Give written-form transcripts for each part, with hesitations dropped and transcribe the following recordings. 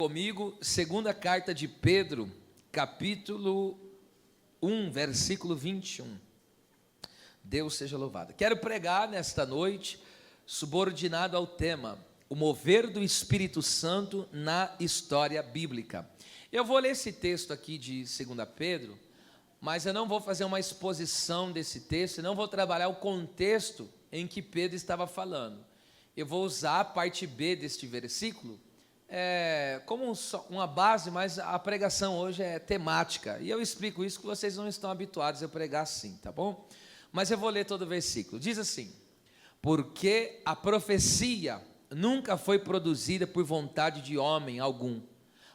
Comigo, segunda carta de Pedro, capítulo 1, versículo 21. Deus seja louvado. Quero pregar nesta noite, subordinado ao tema, o mover do Espírito Santo na história bíblica. Eu vou ler esse texto aqui de 2 Pedro, mas eu não vou fazer uma exposição desse texto, não vou trabalhar o contexto em que Pedro estava falando. Eu vou usar a parte B deste versículo, como uma base, mas a pregação hoje é temática, e eu explico isso que vocês não estão habituados a pregar assim, tá bom? Mas eu vou ler todo o versículo. Diz assim: porque a profecia nunca foi produzida por vontade de homem algum,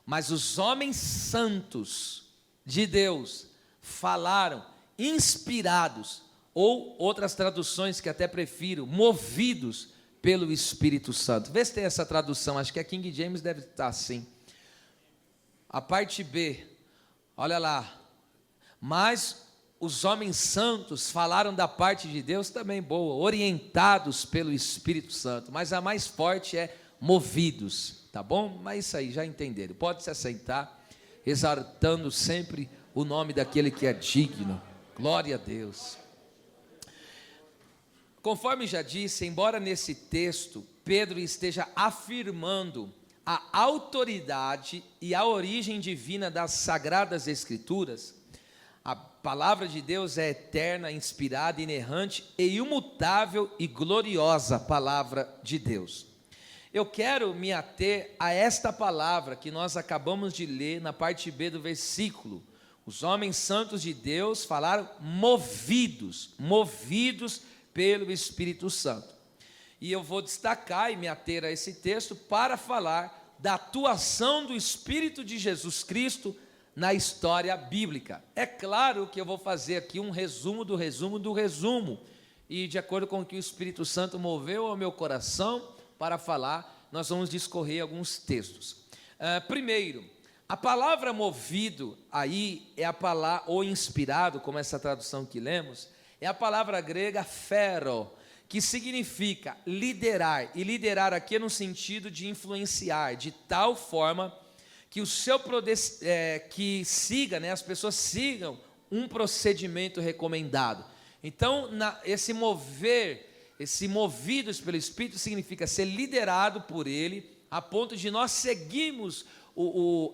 mas os homens santos de Deus falaram inspirados, ou outras traduções que até prefiro, movidos pelo Espírito Santo. Vê se tem essa tradução, acho que a King James deve estar assim. A parte B, olha lá. Mas os homens santos falaram da parte de Deus, também boa, orientados pelo Espírito Santo. Mas a mais forte é movidos, tá bom? Mas isso aí, já entenderam. Pode se assentar, exaltando sempre o nome daquele que é digno. Glória a Deus. Conforme já disse, embora nesse texto Pedro esteja afirmando a autoridade e a origem divina das Sagradas Escrituras, a palavra de Deus é eterna, inspirada, inerrante e imutável e gloriosa palavra de Deus. Eu quero me ater a esta palavra que nós acabamos de ler na parte B do versículo. Os homens santos de Deus falaram movidos pelo Espírito Santo. E eu vou destacar e me ater a esse texto para falar da atuação do Espírito de Jesus Cristo na história bíblica. É claro que eu vou fazer aqui um resumo do resumo, e de acordo com o que o Espírito Santo moveu ao meu coração para falar, nós vamos discorrer alguns textos. Primeiro, a palavra movido aí é a palavra, ou inspirado, como essa tradução que lemos, é a palavra grega phero, que significa liderar, e liderar aqui é no sentido de influenciar, de tal forma que o seu que siga, as pessoas sigam um procedimento recomendado. Então, esse movidos pelo Espírito significa ser liderado por Ele, a ponto de nós seguirmos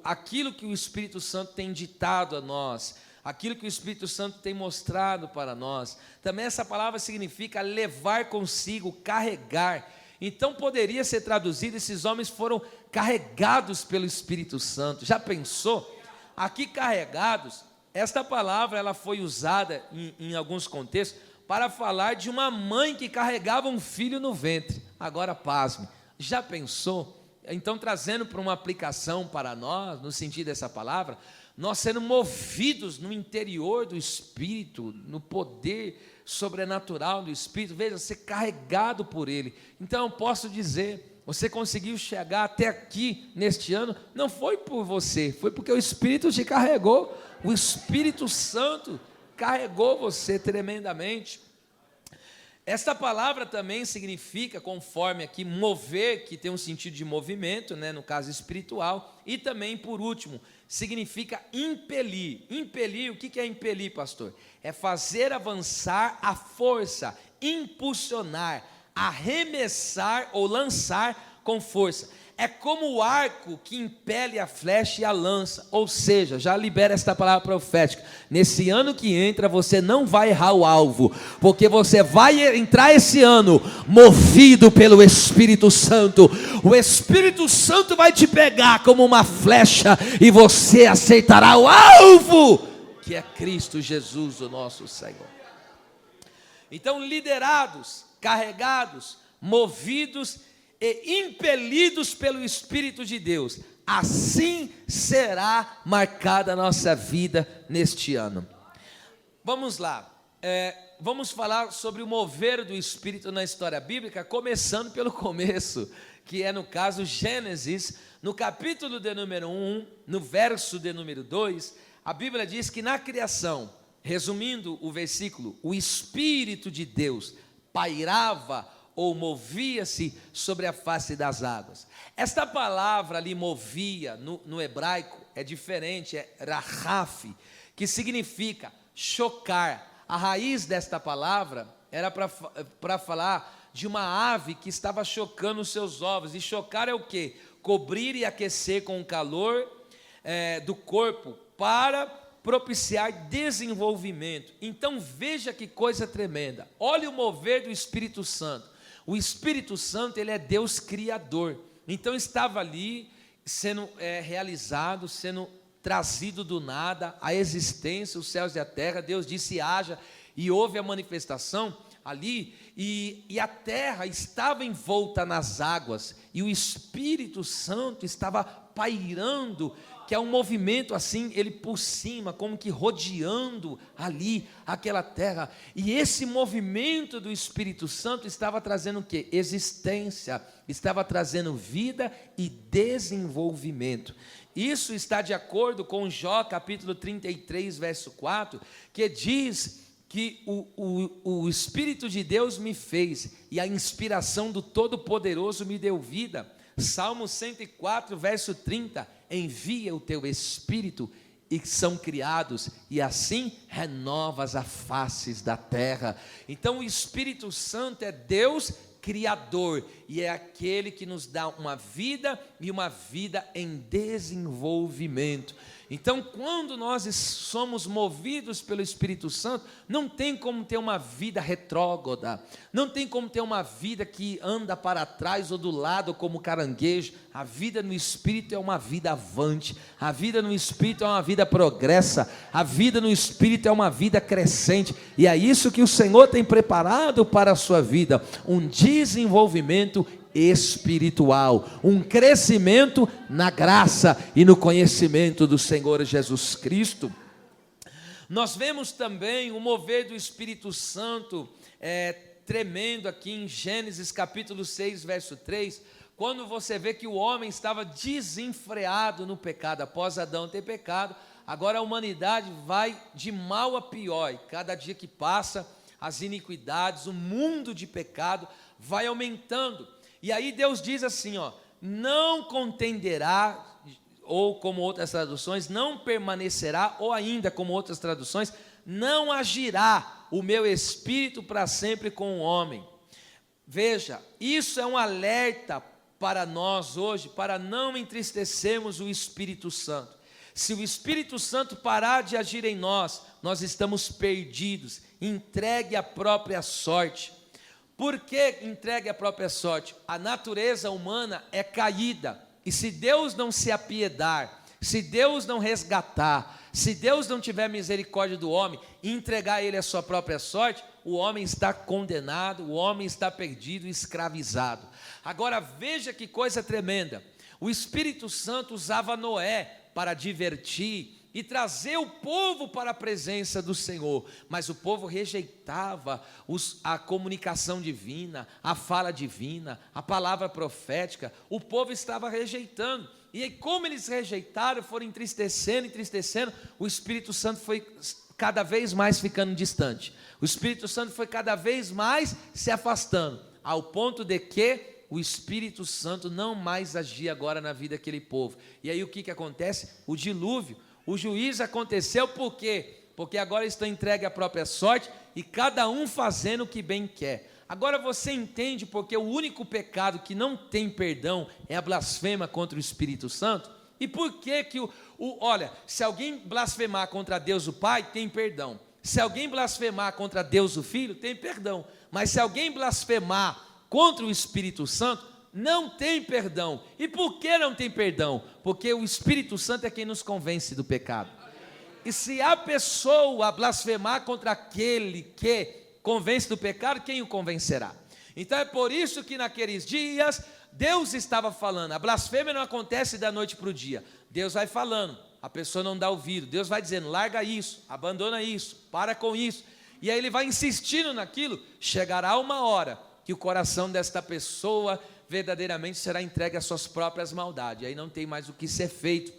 aquilo que o Espírito Santo tem ditado a nós, aquilo que o Espírito Santo tem mostrado para nós. Também essa palavra significa levar consigo, carregar. Então poderia ser traduzido: esses homens foram carregados pelo Espírito Santo. Já pensou? Aqui carregados, esta palavra ela foi usada em alguns contextos para falar de uma mãe que carregava um filho no ventre. Agora pasme, já pensou? Então, trazendo para uma aplicação para nós, no sentido dessa palavra, nós sendo movidos no interior do Espírito, no poder sobrenatural do Espírito, veja, ser carregado por Ele. Então eu posso dizer, você conseguiu chegar até aqui neste ano, não foi por você, foi porque o Espírito te carregou, o Espírito Santo carregou você tremendamente. Esta palavra também significa, conforme aqui, mover, que tem um sentido de movimento, no caso espiritual, e também, por último, significa impelir. Impelir, o que é impelir, pastor? É fazer avançar a força, impulsionar, arremessar ou lançar com força. É como o arco que impele a flecha e a lança, ou seja, já libera esta palavra profética. Nesse ano que entra, você não vai errar o alvo, porque você vai entrar esse ano movido pelo Espírito Santo. O Espírito Santo vai te pegar como uma flecha e você acertará o alvo, que é Cristo Jesus, o nosso Senhor. Então, liderados, carregados, movidos e impelidos pelo Espírito de Deus, assim será marcada a nossa vida neste ano. Vamos lá, vamos falar sobre o mover do Espírito na história bíblica, começando pelo começo, que é no caso Gênesis, no capítulo de número 1, no verso de número 2, a Bíblia diz que na criação, resumindo o versículo, o Espírito de Deus pairava ou movia-se sobre a face das águas. Esta palavra ali, movia, no hebraico, é diferente, é rahaf, que significa chocar. A raiz desta palavra era para falar de uma ave que estava chocando os seus ovos. E chocar é o quê? Cobrir e aquecer com o calor do corpo para propiciar desenvolvimento. Então veja que coisa tremenda. Olha o mover do Espírito Santo. O Espírito Santo, ele é Deus criador. Então estava ali sendo realizado, sendo trazido do nada à existência os céus e a terra. Deus disse haja e houve a manifestação ali, e a terra estava envolta nas águas, e o Espírito Santo estava pairando, que é um movimento assim, ele por cima, como que rodeando ali aquela terra, e esse movimento do Espírito Santo estava trazendo o quê? Existência, estava trazendo vida e desenvolvimento. Isso está de acordo com Jó capítulo 33, verso 4, que diz que o Espírito de Deus me fez, e a inspiração do Todo-Poderoso me deu vida. Salmo 104, verso 30, envia o teu Espírito e são criados, e assim renovas as faces da terra. Então o Espírito Santo é Deus criador, e é aquele que nos dá uma vida, e uma vida em desenvolvimento. Então, quando nós somos movidos pelo Espírito Santo, não tem como ter uma vida retrógrada, não tem como ter uma vida que anda para trás ou do lado como caranguejo. A vida no Espírito é uma vida avante, a vida no Espírito é uma vida progressa, a vida no Espírito é uma vida crescente, e é isso que o Senhor tem preparado para a sua vida, um desenvolvimento espiritual, um crescimento na graça e no conhecimento do Senhor Jesus Cristo. Nós vemos também o mover do Espírito Santo tremendo aqui em Gênesis capítulo 6, verso 3, quando você vê que o homem estava desenfreado no pecado. Após Adão ter pecado, agora a humanidade vai de mal a pior, e cada dia que passa, as iniquidades, o mundo de pecado vai aumentando. E aí Deus diz assim, não contenderá, ou como outras traduções, não permanecerá, ou ainda como outras traduções, não agirá o meu Espírito para sempre com o homem. Veja, isso é um alerta para nós hoje, para não entristecermos o Espírito Santo. Se o Espírito Santo parar de agir em nós, nós estamos perdidos, entregue à própria sorte. Por que entregue à própria sorte? A natureza humana é caída, e se Deus não se apiedar, se Deus não resgatar, se Deus não tiver misericórdia do homem e entregar ele à sua própria sorte, o homem está condenado, o homem está perdido, escravizado. Agora veja que coisa tremenda, o Espírito Santo usava Noé para divertir e trazer o povo para a presença do Senhor, mas o povo rejeitava a comunicação divina, a fala divina, a palavra profética. O povo estava rejeitando, e aí, como eles rejeitaram, foram entristecendo, o Espírito Santo foi cada vez mais ficando distante, o Espírito Santo foi cada vez mais se afastando, ao ponto de que o Espírito Santo não mais agia agora na vida daquele povo. E aí o que acontece? O dilúvio. O juízo aconteceu por quê? Porque agora estão entregues à própria sorte, e cada um fazendo o que bem quer. Agora você entende porque o único pecado que não tem perdão é a blasfema contra o Espírito Santo? E por que olha, se alguém blasfemar contra Deus o Pai, tem perdão. Se alguém blasfemar contra Deus o Filho, tem perdão. Mas se alguém blasfemar contra o Espírito Santo, não tem perdão. E por que não tem perdão? Porque o Espírito Santo é quem nos convence do pecado. E se a pessoa blasfemar contra aquele que convence do pecado, quem o convencerá? Então é por isso que naqueles dias Deus estava falando. A blasfêmia não acontece da noite para o dia. Deus vai falando, a pessoa não dá ouvido. Deus vai dizendo, larga isso, abandona isso, para com isso. E aí ele vai insistindo naquilo. Chegará uma hora que o coração desta pessoa verdadeiramente será entregue às suas próprias maldades, e aí não tem mais o que ser feito.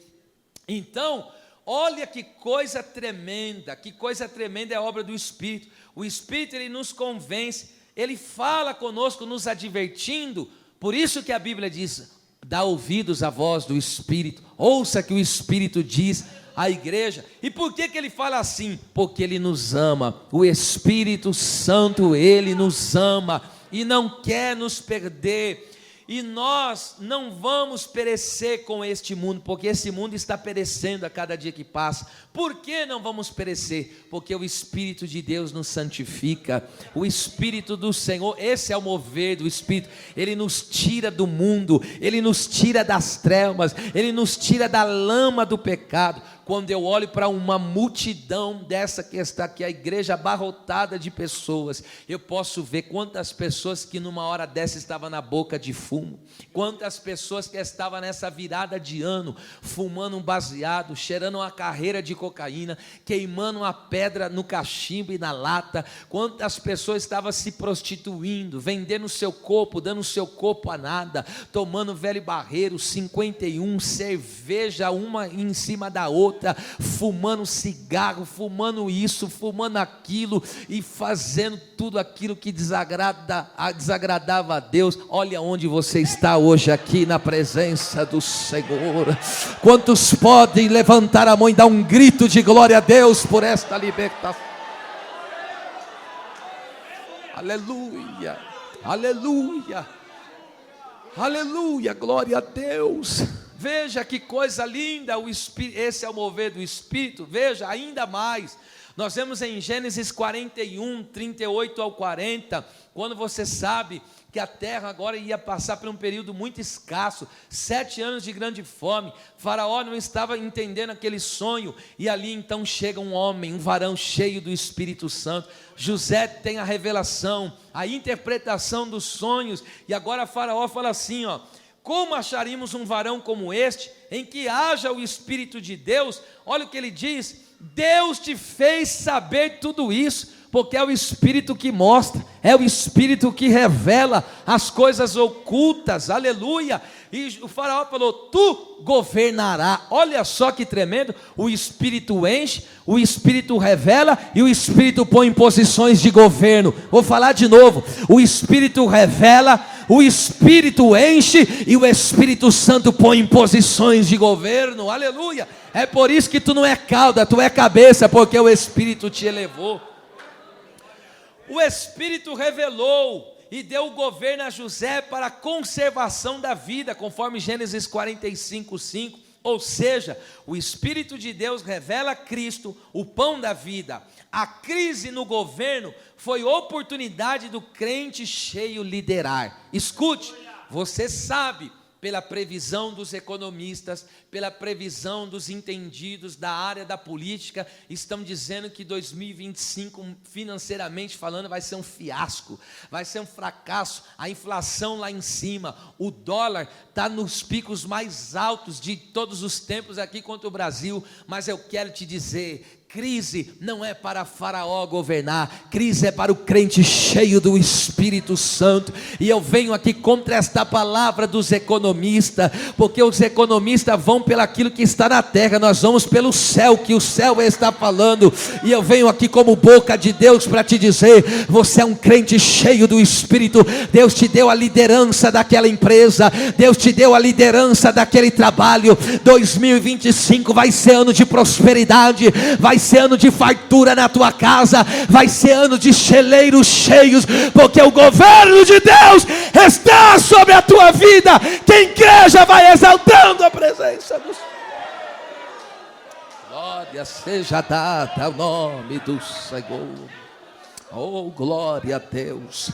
Então, olha que coisa tremenda é a obra do Espírito. O Espírito, ele nos convence, Ele fala conosco, nos advertindo. Por isso que a Bíblia diz: dá ouvidos à voz do Espírito, ouça que o Espírito diz à igreja. E por que ele fala assim? Porque Ele nos ama, o Espírito Santo, Ele nos ama e não quer nos perder. E nós não vamos perecer com este mundo, porque esse mundo está perecendo a cada dia que passa. Por que não vamos perecer? Porque o Espírito de Deus nos santifica, o Espírito do Senhor, esse é o mover do Espírito, Ele nos tira do mundo, Ele nos tira das trevas, Ele nos tira da lama do pecado. Quando eu olho para uma multidão dessa que está aqui, a igreja abarrotada de pessoas, eu posso ver quantas pessoas que numa hora dessa estavam na boca de fumo, quantas pessoas que estavam nessa virada de ano, fumando um baseado, cheirando uma carreira de cocaína, queimando uma pedra no cachimbo e na lata, quantas pessoas estavam se prostituindo, vendendo o seu corpo, dando o seu corpo a nada, tomando velho barreiro, 51, cerveja uma em cima da outra, fumando cigarro, fumando isso, fumando aquilo e fazendo tudo aquilo que desagradava a Deus. Olha onde você está hoje aqui na presença do Senhor. Quantos podem levantar a mão e dar um grito de glória a Deus por esta libertação? Aleluia, aleluia, aleluia, glória a Deus. Veja que coisa linda, o Espírito, esse é o mover do Espírito. Veja ainda mais, nós vemos em Gênesis 41, 38 ao 40, quando você sabe que a terra agora ia passar por um período muito escasso, 7 anos de grande fome. Faraó não estava entendendo aquele sonho, e ali então chega um homem, um varão cheio do Espírito Santo. José tem a revelação, a interpretação dos sonhos, e agora Faraó fala assim, como acharíamos um varão como este, em que haja o Espírito de Deus? Olha o que ele diz: Deus te fez saber tudo isso, porque é o Espírito que mostra, é o Espírito que revela as coisas ocultas, aleluia. E o Faraó falou: tu governará. Olha só que tremendo, o Espírito enche, o Espírito revela e o Espírito põe em posições de governo. Vou falar de novo: o Espírito revela, o Espírito enche e o Espírito Santo põe em posições de governo, aleluia. É por isso que tu não é cauda, tu é cabeça, porque o Espírito te elevou. O Espírito revelou e deu o governo a José para a conservação da vida, conforme Gênesis 45, 5. Ou seja, o Espírito de Deus revela Cristo, o pão da vida. A crise no governo foi oportunidade do crente cheio liderar. Escute, você sabe, pela previsão dos economistas, pela previsão dos entendidos da área da política, estão dizendo que 2025, financeiramente falando, vai ser um fiasco, vai ser um fracasso, a inflação lá em cima, o dólar está nos picos mais altos de todos os tempos aqui contra o Brasil. Mas eu quero te dizer, crise não é para Faraó governar, crise é para o crente cheio do Espírito Santo. E eu venho aqui contra esta palavra dos economistas, porque os economistas vão pelo aquilo que está na terra, nós vamos pelo céu, que o céu está falando. E eu venho aqui como boca de Deus para te dizer: você é um crente cheio do Espírito. Deus te deu a liderança daquela empresa, Deus te deu a liderança daquele trabalho. 2025 vai ser ano de prosperidade, vai ser ano de fartura na tua casa, vai ser ano de celeiros cheios, porque o governo de Deus está sobre a tua vida. Quem crê já vai exaltando a presença do Senhor. Glória seja dada ao nome do Senhor. Oh, glória a Deus.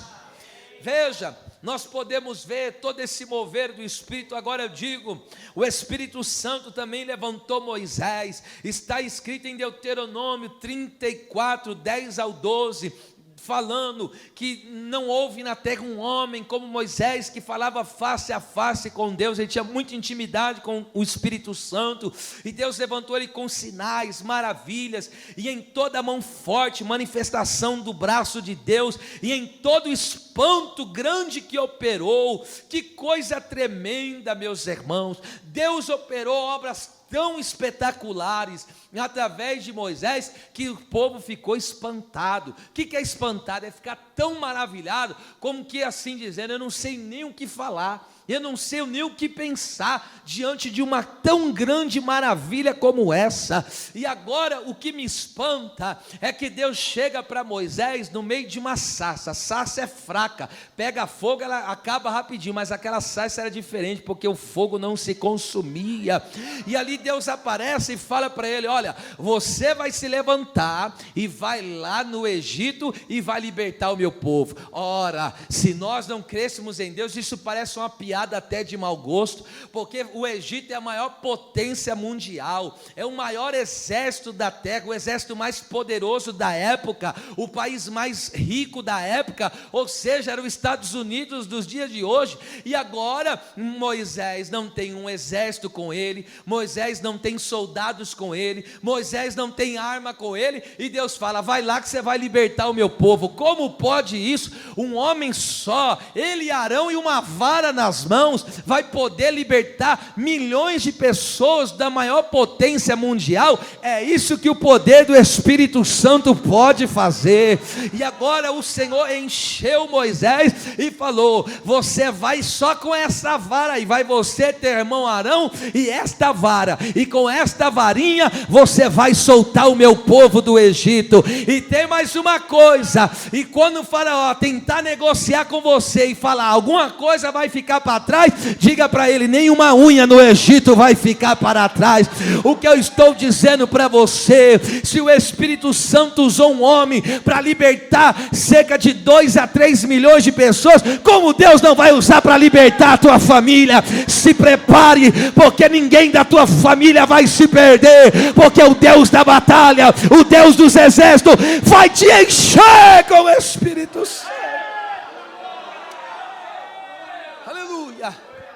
Veja, nós podemos ver todo esse mover do Espírito. Agora eu digo, o Espírito Santo também levantou Moisés. Está escrito em Deuteronômio 34, 10 ao 12, falando que não houve na terra um homem como Moisés, que falava face a face com Deus. Ele tinha muita intimidade com o Espírito Santo, e Deus levantou ele com sinais, maravilhas, e em toda a mão forte, manifestação do braço de Deus, e em todo o espírito espanto grande que operou, que coisa tremenda, meus irmãos. Deus operou obras tão espetaculares através de Moisés, que o povo ficou espantado. O que é espantado? É ficar tão maravilhado, como que assim dizendo, eu não sei nem o que falar, eu não sei nem o que pensar, diante de uma tão grande maravilha como essa. E agora o que me espanta, é que Deus chega para Moisés, no meio de uma sarça. A sarça é fraca, pega fogo, ela acaba rapidinho, mas aquela sarça era diferente, porque o fogo não se consumia. E ali Deus aparece e fala para ele, olha, você vai se levantar, e vai lá no Egito, e vai libertar o meu povo. Ora, se nós não crêssemos em Deus, isso parece uma piada até de mau gosto, porque o Egito é a maior potência mundial, é o maior exército da terra, o exército mais poderoso da época, o país mais rico da época, ou seja, era os Estados Unidos dos dias de hoje. E agora Moisés não tem um exército com ele, Moisés não tem soldados com ele, Moisés não tem arma com ele, e Deus fala, vai lá que você vai libertar o meu povo. Como pode isso? Um homem só, ele e Arão, e uma vara nas mãos, vai poder libertar milhões de pessoas da maior potência mundial? É isso que o poder do Espírito Santo pode fazer. E agora o Senhor encheu Moisés e falou, você vai só com essa vara aí, vai você, teu irmão Arão, e esta vara, e com esta varinha você vai soltar o meu povo do Egito. E tem mais uma coisa, e quando o faraó tentar negociar com você e falar alguma coisa vai ficar para trás, diga para ele, nenhuma unha no Egito vai ficar para trás. O que eu estou dizendo para você, se o Espírito Santo usou um homem para libertar cerca de 2 a 3 milhões de pessoas, como Deus não vai usar para libertar a tua família? Se prepare, porque ninguém da tua família vai se perder, porque o Deus da batalha, o Deus dos exércitos, vai te encher com o Espírito Santo.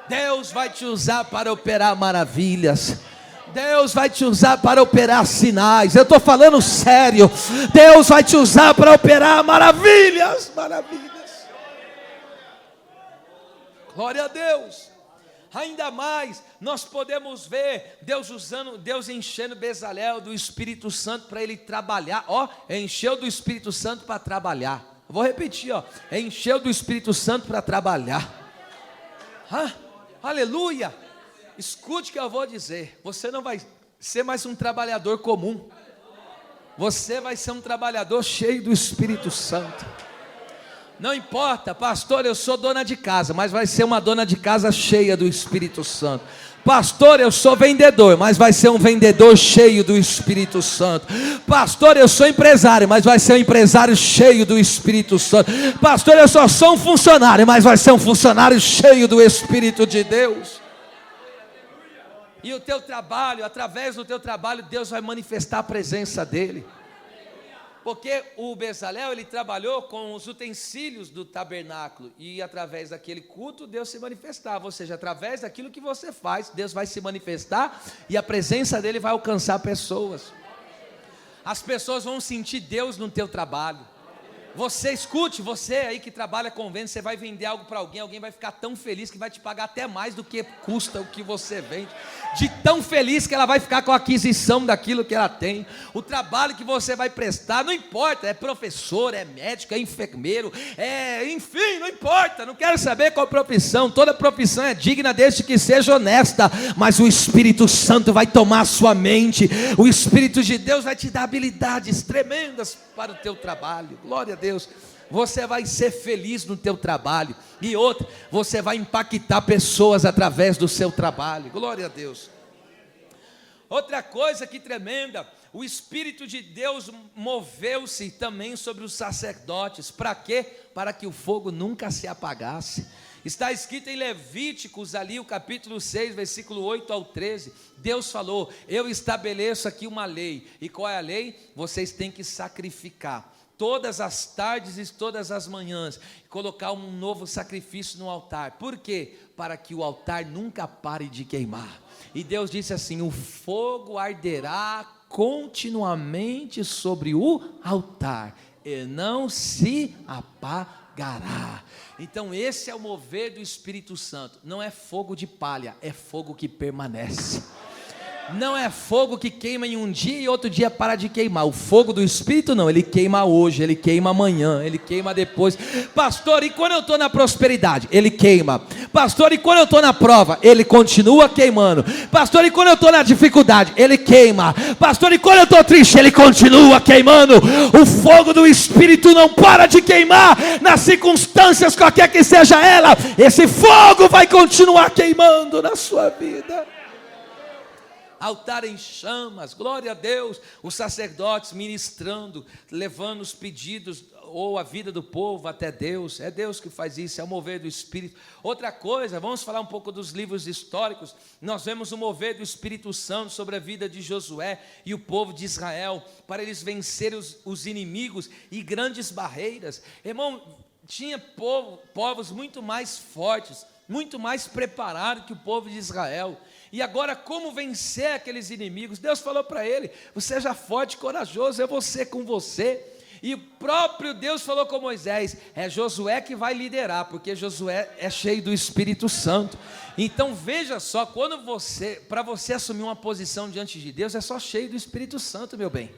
Deus vai te usar para operar maravilhas. Deus vai te usar para operar sinais. Eu estou falando sério. Deus vai te usar para operar maravilhas. Maravilhas. Glória a Deus. Ainda mais, nós podemos ver Deus enchendo Bezalel do Espírito Santo para ele trabalhar. Encheu do Espírito Santo para trabalhar. Vou repetir, encheu do Espírito Santo para trabalhar. Aleluia. Escute o que eu vou dizer, você não vai ser mais um trabalhador comum, você vai ser um trabalhador cheio do Espírito Santo. Não importa, pastor, eu sou dona de casa, mas vai ser uma dona de casa cheia do Espírito Santo. Pastor, eu sou vendedor, mas vai ser um vendedor cheio do Espírito Santo. Pastor, eu sou empresário, mas vai ser um empresário cheio do Espírito Santo. Pastor, eu só sou um funcionário, mas vai ser um funcionário cheio do Espírito de Deus. E o teu trabalho, através do teu trabalho, Deus vai manifestar a presença dEle. Porque o Bezalel, ele trabalhou com os utensílios do tabernáculo, e através daquele culto Deus se manifestava, ou seja, através daquilo que você faz, Deus vai se manifestar, e a presença dele vai alcançar pessoas. As pessoas vão sentir Deus no teu trabalho. Você escute, você aí que trabalha com venda, você vai vender algo para alguém, alguém vai ficar tão feliz que vai te pagar até mais do que custa o que você vende, de tão feliz que ela vai ficar com a aquisição daquilo que ela tem. O trabalho que você vai prestar, não importa, é professor, é médico, é enfermeiro, enfim, não importa, não quero saber qual profissão, toda profissão é digna desde que seja honesta, mas o Espírito Santo vai tomar a sua mente, o Espírito de Deus vai te dar habilidades tremendas para o teu trabalho. Glória a Deus. Você vai ser feliz no teu trabalho. E outra, você vai impactar pessoas através do seu trabalho. Glória a Deus. Outra coisa que tremenda, o Espírito de Deus moveu-se também sobre os sacerdotes. Para quê? Para que o fogo nunca se apagasse. Está escrito em Levíticos ali, o capítulo 6, versículo 8 ao 13. Deus falou, eu estabeleço aqui uma lei. E qual é a lei? Vocês têm que sacrificar todas as tardes e todas as manhãs, colocar um novo sacrifício no altar. Por quê? Para que o altar nunca pare de queimar. E Deus disse assim, o fogo arderá continuamente sobre o altar, e não se apagará. apagará. Então esse é o mover do Espírito Santo. Não é fogo de palha, é fogo que permanece. Não é fogo que queima em um dia e outro dia para de queimar. O fogo do Espírito não, ele queima hoje, ele queima amanhã, ele queima depois. Pastor, e quando eu estou na prosperidade? Ele queima. Pastor, e quando eu estou na prova? Ele continua queimando. Pastor, e quando eu estou na dificuldade? Ele queima. Pastor, e quando eu estou triste? Ele continua queimando. O fogo do Espírito não para de queimar nas circunstâncias, qualquer que seja ela. Esse fogo vai continuar queimando na sua vida. Altar em chamas, glória a Deus, os sacerdotes ministrando, levando os pedidos ou a vida do povo até Deus. É Deus que faz isso, é o mover do Espírito. Outra coisa, vamos falar um pouco dos livros históricos. Nós vemos o mover do Espírito Santo sobre a vida de Josué e o povo de Israel, para eles vencerem os inimigos e grandes barreiras. Irmão, tinha povos muito mais fortes, muito mais preparados que o povo de Israel. E agora, como vencer aqueles inimigos? Deus falou para ele: você seja forte e corajoso, eu vou ser com você. E o próprio Deus falou com Moisés: é Josué que vai liderar, porque Josué é cheio do Espírito Santo. Então veja só, para você assumir uma posição diante de Deus, é só cheio do Espírito Santo, meu bem.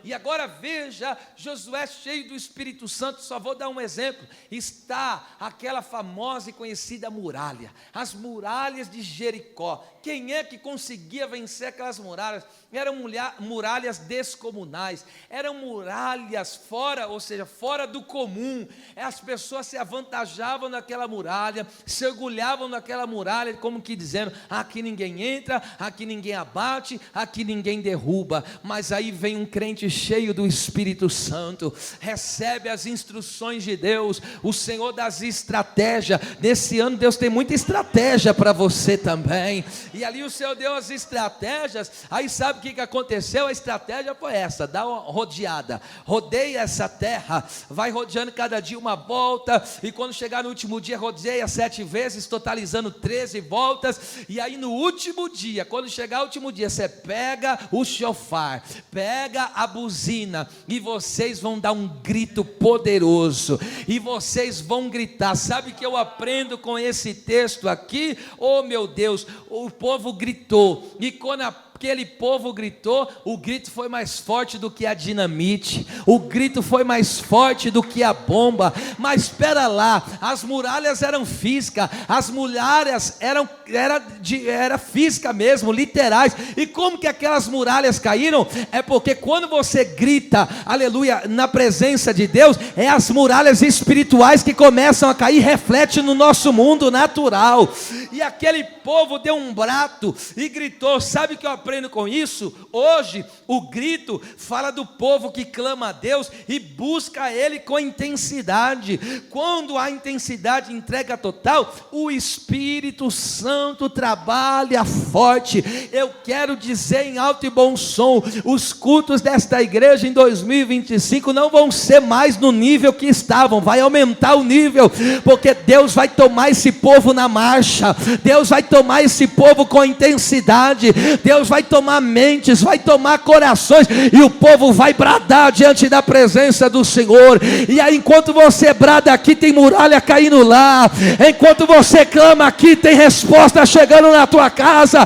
E agora veja, Josué cheio do Espírito Santo. Só vou dar um exemplo. Está aquela famosa e conhecida muralha, as muralhas de Jericó. Quem é que conseguia vencer aquelas muralhas? Eram muralhas descomunais, eram muralhas fora, ou seja, fora do comum. As pessoas se avantajavam naquela muralha, se orgulhavam naquela muralha, como que dizendo: aqui ninguém entra, aqui ninguém abate, aqui ninguém derruba. Mas aí vem um crente cheio do Espírito Santo, recebe as instruções de Deus, o Senhor das estratégias. Nesse ano Deus tem muita estratégia para você também. E ali o Senhor deu as estratégias. Aí sabe o que aconteceu? A estratégia foi essa: dá uma rodeada, rodeia essa terra, vai rodeando cada dia uma volta, e quando chegar no último dia, rodeia 7 vezes, totalizando 13 voltas. E aí no último dia, quando chegar o último dia, você pega o chofar, pega a buzina, e vocês vão dar um grito poderoso, e vocês vão gritar. Sabe o que eu aprendo com esse texto aqui? Oh meu Deus, o povo gritou, e quando aquele povo gritou, o grito foi mais forte do que a dinamite, o grito foi mais forte do que a bomba. Mas espera lá, as muralhas eram físicas, as muralhas era física mesmo, literais. E como que aquelas muralhas caíram? É porque quando você grita, aleluia, na presença de Deus, é as muralhas espirituais que começam a cair, reflete no nosso mundo natural. E aquele povo deu um brado e gritou. Sabe o que eu aprendo com isso? Hoje o grito fala do povo que clama a Deus e busca Ele com intensidade. Quando há intensidade, entrega total, o Espírito Santo trabalha forte. Eu quero dizer em alto e bom som: os cultos desta igreja em 2025 não vão ser mais no nível que estavam, vai aumentar o nível, porque Deus vai tomar esse povo na marcha, Deus vai tomar esse povo com intensidade, Deus vai tomar mentes, vai tomar corações, e o povo vai bradar diante da presença do Senhor. E aí, enquanto você brada aqui, tem muralha caindo lá. Enquanto você clama aqui, tem resposta chegando na tua casa.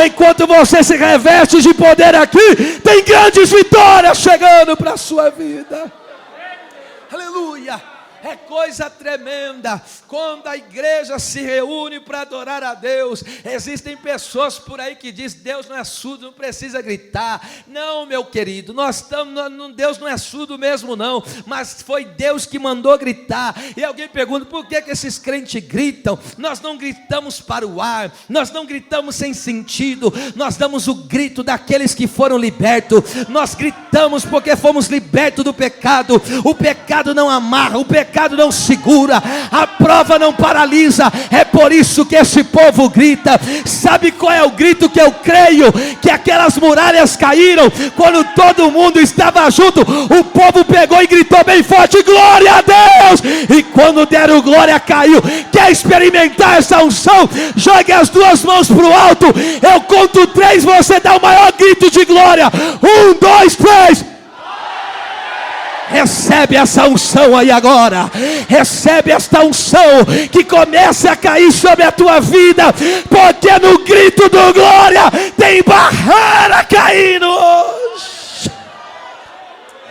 Enquanto você se reveste de poder aqui, tem grandes vitórias chegando para a sua vida. Aleluia! É coisa tremenda quando a igreja se reúne para adorar a Deus. Existem pessoas por aí que dizem: Deus não é surdo, não precisa gritar. Não, meu querido, Deus não é surdo mesmo não, mas foi Deus que mandou gritar. E alguém pergunta: por que esses crentes gritam? Nós não gritamos para o ar, nós não gritamos sem sentido, nós damos o grito daqueles que foram libertos. Nós gritamos porque fomos libertos do pecado. O pecado não amarra, o pecado não segura, a prova não paralisa. É por isso que esse povo grita. Sabe qual é o grito que eu creio? Que aquelas muralhas caíram quando todo mundo estava junto. O povo pegou e gritou bem forte: glória a Deus! E quando deram glória, caiu. Quer experimentar essa unção? Jogue as duas mãos para o alto. Eu conto 3, você dá o maior grito de glória. 1, 2, 3. Recebe essa unção aí agora. Recebe esta unção que comece a cair sobre a tua vida, porque no grito do glória tem barreira caindo hoje.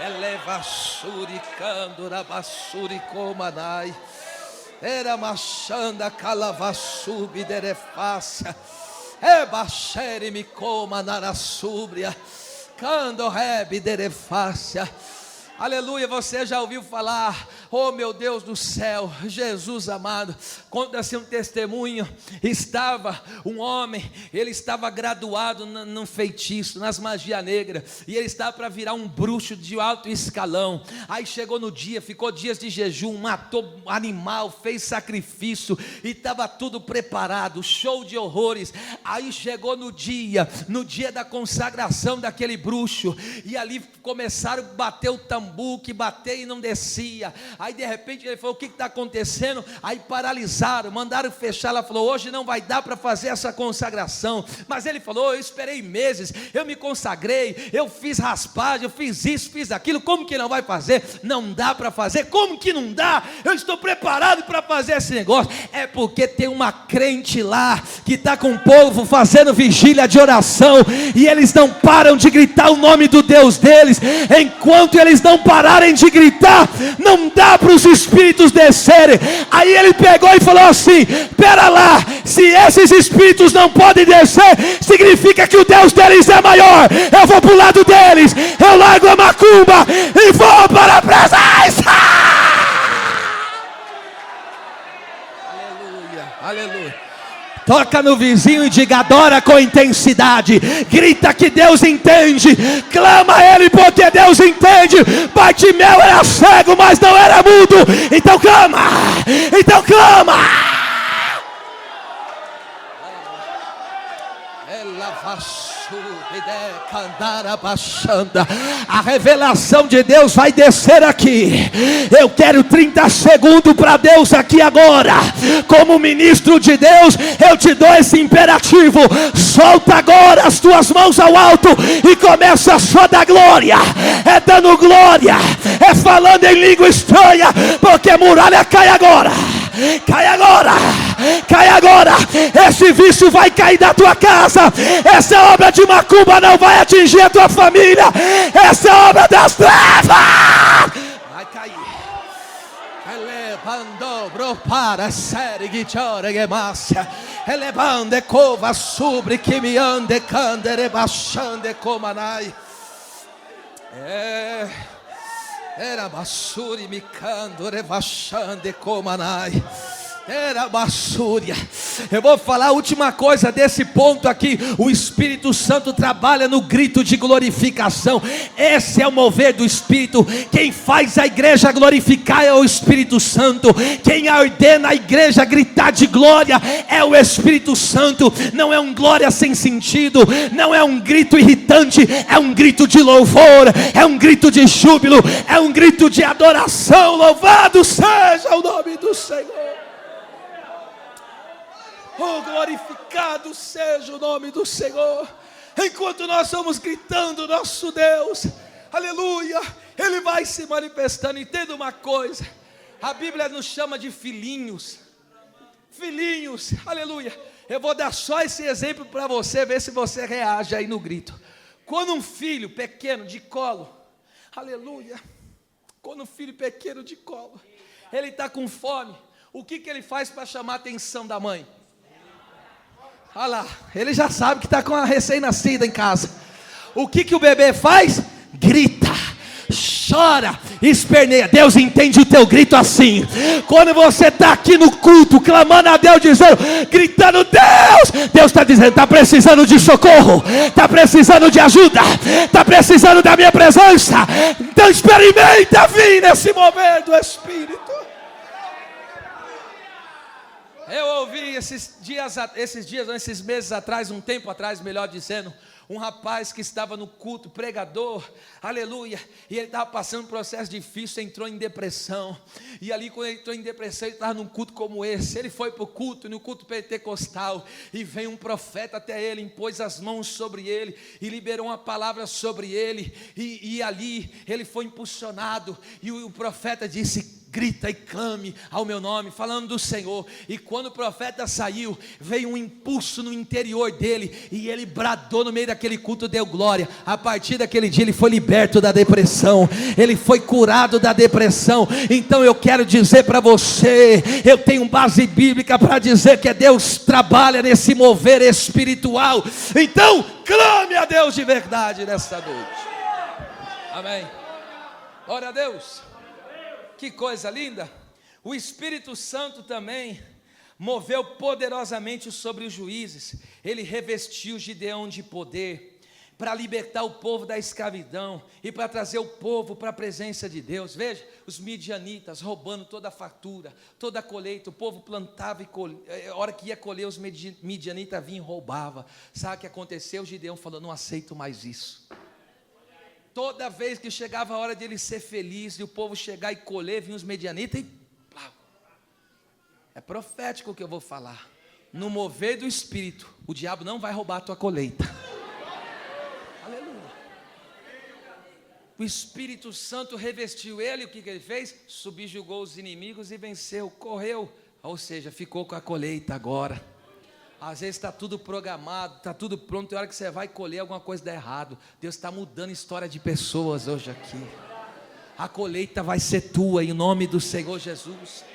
Eleva suricando na basuri comanai. Era machanda calavassubi derefácia. É baixere me coma na súbria. Cando rebe derefácia. Aleluia, você já ouviu falar, oh meu Deus do céu, Jesus amado, conta-se um testemunho, estava um homem, ele estava graduado num feitiço, nas magias negras, e ele estava para virar um bruxo de alto escalão. Aí chegou no dia, ficou dias de jejum, matou animal, fez sacrifício, e estava tudo preparado, show de horrores. Aí chegou no dia da consagração daquele bruxo, e ali começaram a bater o tambor, que bater e não descia. Aí de repente ele falou: o que está acontecendo? Aí paralisaram, mandaram fechar. Ela falou: hoje não vai dar para fazer essa consagração. Mas ele falou: eu esperei meses, eu me consagrei, eu fiz raspagem, eu fiz isso, fiz aquilo. Como que não vai fazer? Não dá para fazer. Como que não dá? Eu estou preparado para fazer esse negócio. É porque tem uma crente lá que está com o povo fazendo vigília de oração, e eles não param de gritar o nome do Deus deles. Enquanto eles não pararem de gritar, não dá para os espíritos descerem. Aí ele pegou e falou assim: pera lá, se esses espíritos não podem descer, significa que o Deus deles é maior. Eu vou para o lado deles, eu largo a macumba e vou para a presença. Aleluia, aleluia. Toca no vizinho e diga: adora com intensidade. Grita que Deus entende. Clama a Ele porque Deus entende. Bartimeu era cego, mas não era mudo. Então clama. Então clama. A revelação de Deus vai descer aqui. Eu quero 30 segundos para Deus aqui agora. Como ministro de Deus, eu te dou esse imperativo: solta agora as tuas mãos ao alto e começa só a dar glória. É dando glória, é falando em língua estranha, porque muralha cai agora. Cai agora, cai agora. Esse vício vai cair da tua casa. Essa obra de macumba não vai atingir a tua família. Essa obra das trevas vai cair. Elevando bro para série guitarra e massa. Elevando cova sobre que me ande candere baixando comanai. Era basuri me cando rebaixando comanai. Era bassúria. Eu vou falar a última coisa desse ponto aqui. O Espírito Santo trabalha no grito de glorificação. Esse é o mover do Espírito. Quem faz a igreja glorificar é o Espírito Santo. Quem ordena a igreja a gritar de glória é o Espírito Santo. Não é um glória sem sentido, não é um grito irritante, é um grito de louvor, é um grito de júbilo, é um grito de adoração. Louvado seja o nome do Senhor. Oh, glorificado seja o nome do Senhor. Enquanto nós estamos gritando nosso Deus, aleluia, Ele vai se manifestando. Entenda uma coisa: a Bíblia nos chama de filhinhos. Filhinhos, aleluia. Eu vou dar só esse exemplo para você, ver se você reage aí no grito. Quando um filho pequeno de colo, aleluia, quando um filho pequeno de colo, ele está com fome, o que ele faz para chamar a atenção da mãe? Olha lá, ele já sabe que está com a recém-nascida em casa. O que o bebê faz? Grita, chora, esperneia. Deus entende o teu grito assim. Quando você está aqui no culto, clamando a Deus, dizendo, gritando, Deus está dizendo, está precisando de socorro, está precisando de ajuda, está precisando da minha presença. Então experimenta vir nesse mover do Espírito. Eu ouvi esses meses atrás, um tempo atrás, melhor dizendo, Um rapaz que estava no culto, pregador, aleluia, e ele estava passando um processo difícil, entrou em depressão, e ali quando ele entrou em depressão, ele estava num culto como esse, ele foi para o culto, no culto pentecostal, e veio um profeta até ele, impôs as mãos sobre ele, e liberou uma palavra sobre ele, e ali ele foi impulsionado, e o profeta disse: grita e clame ao meu nome, falando do Senhor. E quando o profeta saiu, veio um impulso no interior dele, e ele bradou no meio daquele culto, deu glória. A partir daquele dia ele foi liberto da depressão, ele foi curado da depressão. Então eu quero dizer para você, eu tenho base bíblica para dizer que Deus trabalha nesse mover espiritual. Então clame a Deus de verdade nesta noite. Amém. Glória a Deus. Que coisa linda. O Espírito Santo também moveu poderosamente sobre os juízes. Ele revestiu Gideão de poder para libertar o povo da escravidão e para trazer o povo para a presença de Deus. Veja, os midianitas roubando toda a fartura, toda a colheita. O povo plantava e colhia. A hora que ia colher, os midianitas vinham e roubavam. Sabe o que aconteceu? Gideão falou: não aceito mais isso. Toda vez que chegava a hora de ele ser feliz, e o povo chegar e colher, vinham os medianitas e plá. É profético o que eu vou falar. No mover do Espírito, o diabo não vai roubar a tua colheita. Aleluia. O Espírito Santo revestiu ele, o que ele fez? Subjugou os inimigos e venceu, correu. Ou seja, ficou com a colheita agora. Às vezes está tudo programado, está tudo pronto, e a hora que você vai colher, alguma coisa dá errado. Deus está mudando a história de pessoas hoje aqui. A colheita vai ser tua, em nome do Senhor Jesus.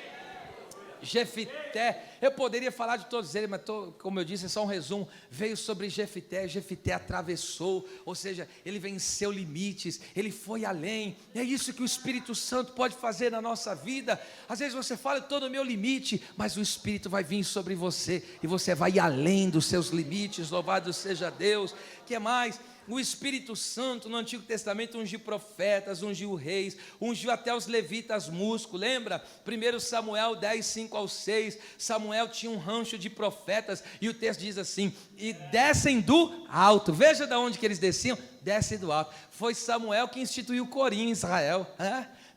Jefité, eu poderia falar de todos eles, mas como eu disse, é só um resumo. Veio sobre Jefité, Jefité atravessou, ou seja, ele venceu limites, ele foi além. É isso que o Espírito Santo pode fazer na nossa vida. Às vezes você fala: eu estou no meu limite, mas o Espírito vai vir sobre você, e você vai além dos seus limites. Louvado seja Deus. Que mais? O Espírito Santo no Antigo Testamento ungiu profetas, ungiu reis, ungiu até os levitas músicos. Lembra? 1 Samuel 10, 5-6, Samuel tinha um rancho de profetas, e o texto diz assim: e descem do alto. Veja de onde que eles desciam, descem do alto. Foi Samuel que instituiu o corim em Israel,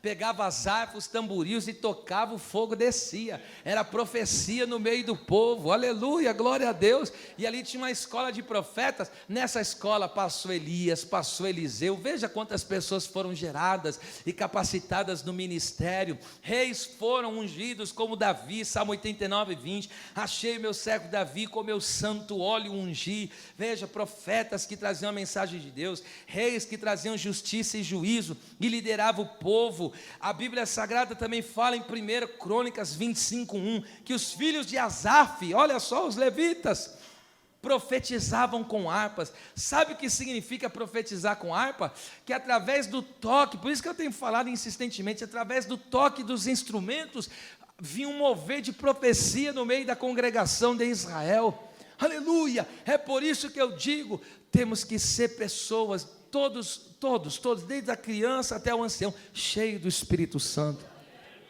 pegava as harpas, os tamborios e tocava, o fogo descia. Era profecia no meio do povo. Aleluia, glória a Deus. E ali tinha uma escola de profetas. Nessa escola passou Elias, passou Eliseu. Veja quantas pessoas foram geradas e capacitadas no ministério. Reis foram ungidos como Davi, Salmo 89, 20. Achei meu servo Davi com meu santo óleo ungi. Veja, profetas que traziam a mensagem de Deus, reis que traziam justiça e juízo e lideravam o povo. A Bíblia Sagrada também fala em 1 Crônicas 25:1, que os filhos de Asaf, olha só, os levitas, profetizavam com harpas. Sabe o que significa profetizar com harpa? Que através do toque, por isso que eu tenho falado insistentemente, através do toque dos instrumentos, vinha um mover de profecia no meio da congregação de Israel. Aleluia! É por isso que eu digo, temos que ser pessoas, todos, desde a criança até o ancião, cheio do Espírito Santo.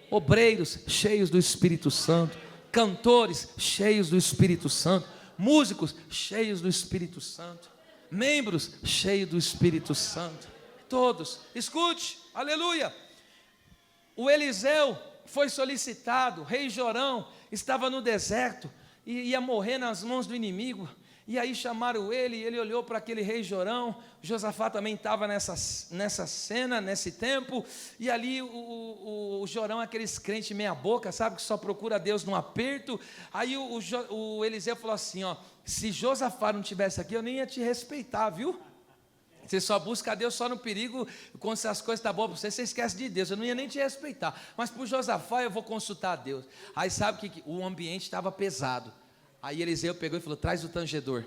Obreiros cheios do Espírito Santo, cantores cheios do Espírito Santo, músicos cheios do Espírito Santo, membros cheios do Espírito Santo. Todos, escute, aleluia. O Eliseu foi solicitado, o rei Jorão estava no deserto e ia morrer nas mãos do inimigo. E aí chamaram ele, e ele olhou para aquele rei Jorão. Josafá também estava nessa cena, nesse tempo. E ali o Jorão, aqueles crentes meia boca, sabe, que só procura Deus num aperto. Aí o Eliseu falou assim: ó, se Josafá não estivesse aqui, eu nem ia te respeitar, viu? Você só busca a Deus só no perigo, quando as coisas estão boas para você esquece de Deus. Eu não ia nem te respeitar, mas por Josafá eu vou consultar a Deus. Aí sabe que o ambiente estava pesado. Aí Eliseu pegou e falou: traz o tangedor,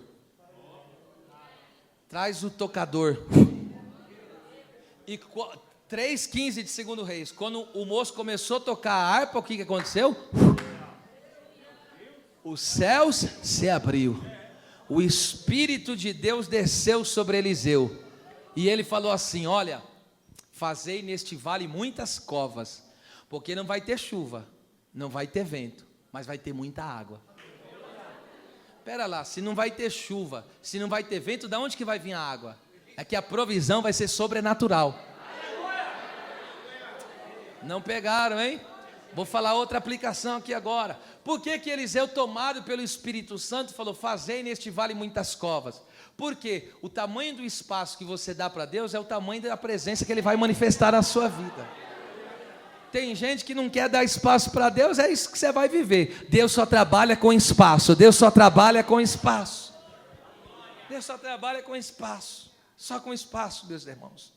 traz o tocador. E 3:15 de 2 Reis, quando o moço começou a tocar a harpa, o que aconteceu? Os céus se abriu, o Espírito de Deus desceu sobre Eliseu, e ele falou assim: olha, fazei neste vale muitas covas, porque não vai ter chuva, não vai ter vento, mas vai ter muita água. Pera lá, se não vai ter chuva, se não vai ter vento, de onde que vai vir a água? É que a provisão vai ser sobrenatural. Não pegaram, hein? Vou falar outra aplicação aqui agora. Por que que Eliseu, tomado pelo Espírito Santo, falou: fazei neste vale muitas covas? Porque o tamanho do espaço que você dá para Deus é o tamanho da presença que Ele vai manifestar na sua vida. Tem gente que não quer dar espaço para Deus, é isso que você vai viver. Deus só trabalha com espaço, Deus só trabalha com espaço. Deus só trabalha com espaço, só com espaço, meus irmãos.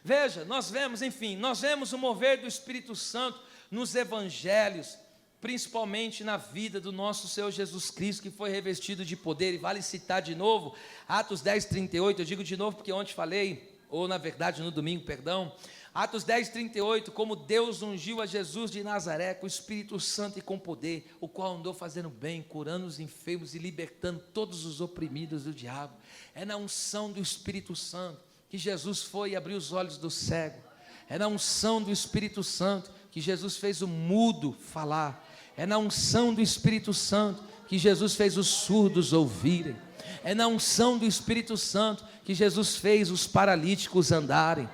Veja, nós vemos o mover do Espírito Santo nos evangelhos, principalmente na vida do nosso Senhor Jesus Cristo, que foi revestido de poder. E vale citar de novo, Atos 10, 38, eu digo de novo porque ontem falei, ou na verdade no domingo, perdão, Atos 10, 38, como Deus ungiu a Jesus de Nazaré com o Espírito Santo e com poder, o qual andou fazendo bem, curando os enfermos e libertando todos os oprimidos do diabo. É na unção do Espírito Santo que Jesus foi e abriu os olhos do cego. É na unção do Espírito Santo que Jesus fez o mudo falar. É na unção do Espírito Santo que Jesus fez os surdos ouvirem. É na unção do Espírito Santo que Jesus fez os paralíticos andarem.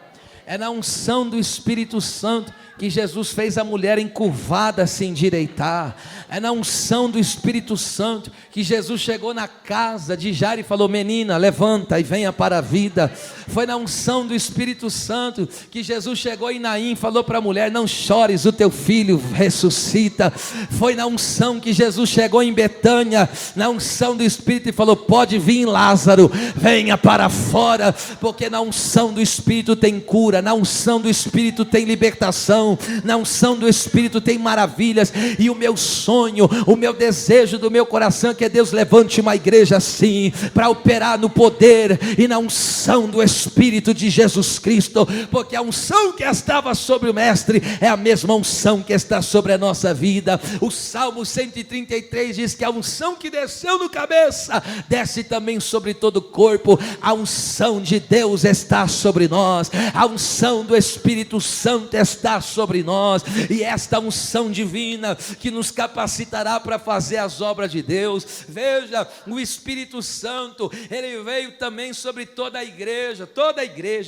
É na unção do Espírito Santo que Jesus fez a mulher encurvada se endireitar. É na unção do Espírito Santo que Jesus chegou na casa de Jairo e falou: menina, levanta e venha para a vida. Foi na unção do Espírito Santo que Jesus chegou em Naim e falou para a mulher: não chores, o teu filho ressuscita. Foi na unção que Jesus chegou em Betânia, na unção do Espírito, e falou: pode vir, Lázaro, venha para fora, porque na unção do Espírito tem cura, na unção do Espírito tem libertação, na unção do Espírito tem maravilhas. E o meu sonho, o meu desejo do meu coração é que Deus levante uma igreja assim, para operar no poder e na unção do Espírito de Jesus Cristo, porque a unção que estava sobre o mestre é a mesma unção que está sobre a nossa vida. O Salmo 133 diz que a unção que desceu no cabeça, desce também sobre todo o corpo. A unção de Deus está sobre nós, a unção do Espírito Santo está sobre nós, e esta unção divina que nos capacitará para fazer as obras de Deus. Veja, o Espírito Santo, ele veio também sobre toda a igreja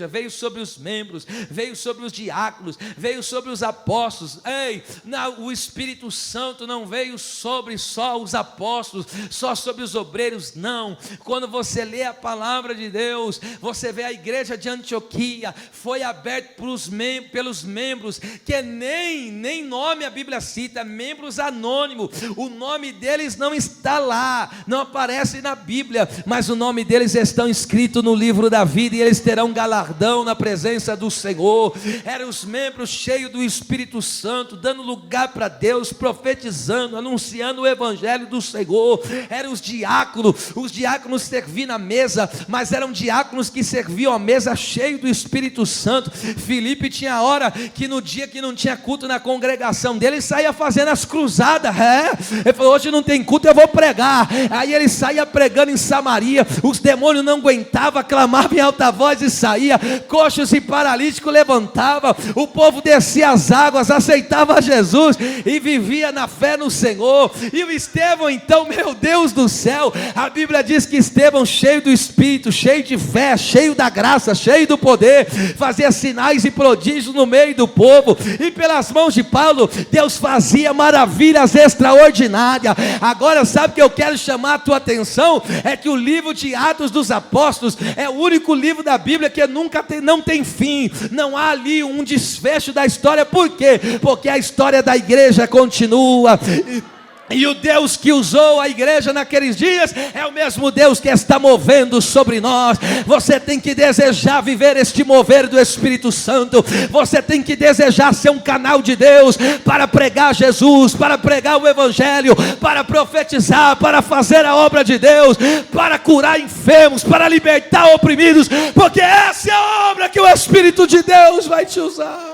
veio sobre os membros, veio sobre os diáconos, veio sobre os apóstolos. O Espírito Santo não veio sobre só os apóstolos, só sobre os obreiros, não. Quando você lê a palavra de Deus, você vê a igreja de Antioquia, foi aberta pelos membros, que nem nome a Bíblia cita, membros anônimos. O nome deles não está lá, não aparece na Bíblia, mas o nome deles estão escrito no livro da vida, e eles terão galardão na presença do Senhor. Eram os membros cheios do Espírito Santo, dando lugar para Deus, profetizando, anunciando o evangelho do Senhor. Eram os diáconos serviam na mesa, mas eram diáconos que serviam a mesa cheio do Espírito Santo. Filipe tinha hora que no dia que não tinha culto na congregação dele, ele saía fazendo as cruzadas. Ele falou: hoje não tem culto, eu vou pregar. Aí ele saía pregando em Samaria, os demônios não aguentavam, clamavam em alta voz e saía, coxos e paralíticos levantavam, o povo descia as águas, aceitava Jesus e vivia na fé no Senhor. E o Estevão, então, meu Deus do céu, a Bíblia diz que Estevão, cheio do Espírito, cheio de fé, cheio da graça, cheio do poder, fazia sinais e prodígios no meio do povo, e pelas mãos de Paulo, Deus fazia maravilhas extraordinárias. Agora, sabe o que eu quero chamar a tua atenção? É que o livro de Atos dos Apóstolos é o único livro da Bíblia que não tem fim, não há ali um desfecho da história. Por quê? Porque a história da igreja continua. E o Deus que usou a igreja naqueles dias é o mesmo Deus que está movendo sobre nós. Você tem que desejar viver este mover do Espírito Santo. Você tem que desejar ser um canal de Deus para pregar Jesus, para pregar o Evangelho, para profetizar, para fazer a obra de Deus, para curar enfermos, para libertar oprimidos, porque essa é a obra que o Espírito de Deus vai te usar.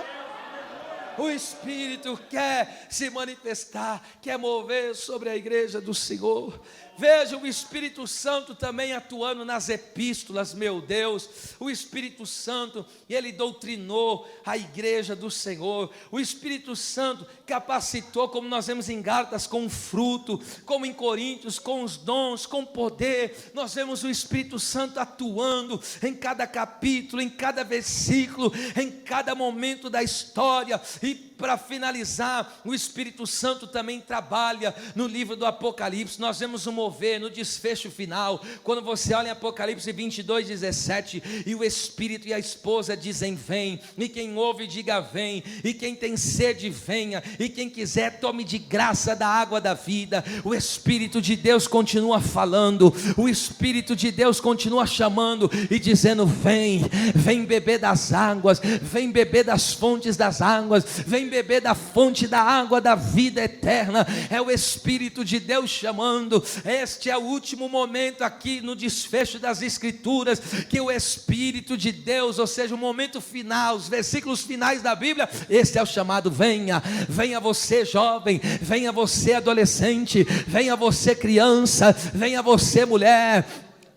O Espírito quer se manifestar, quer mover sobre a igreja do Senhor. Veja o Espírito Santo também atuando nas epístolas, meu Deus. O Espírito Santo, ele doutrinou a igreja do Senhor. O Espírito Santo capacitou, como nós vemos em Gálatas, com fruto, como em Coríntios, com os dons, com poder. Nós vemos o Espírito Santo atuando em cada capítulo, em cada versículo, em cada momento da história. E para finalizar, o Espírito Santo também trabalha no livro do Apocalipse. Nós vemos o mover no desfecho final, quando você olha em Apocalipse 22:17, e o Espírito e a esposa dizem vem, e quem ouve diga vem, e quem tem sede venha, e quem quiser tome de graça da água da vida. O Espírito de Deus continua falando, o Espírito de Deus continua chamando e dizendo vem, vem beber das águas, vem beber das fontes das águas, vem beber da fonte da água da vida eterna. É o Espírito de Deus chamando. Este é o último momento aqui no desfecho das Escrituras, que o Espírito de Deus, ou seja, o momento final, os versículos finais da Bíblia, este é o chamado venha. Venha você jovem, venha você adolescente, venha você criança, venha você mulher,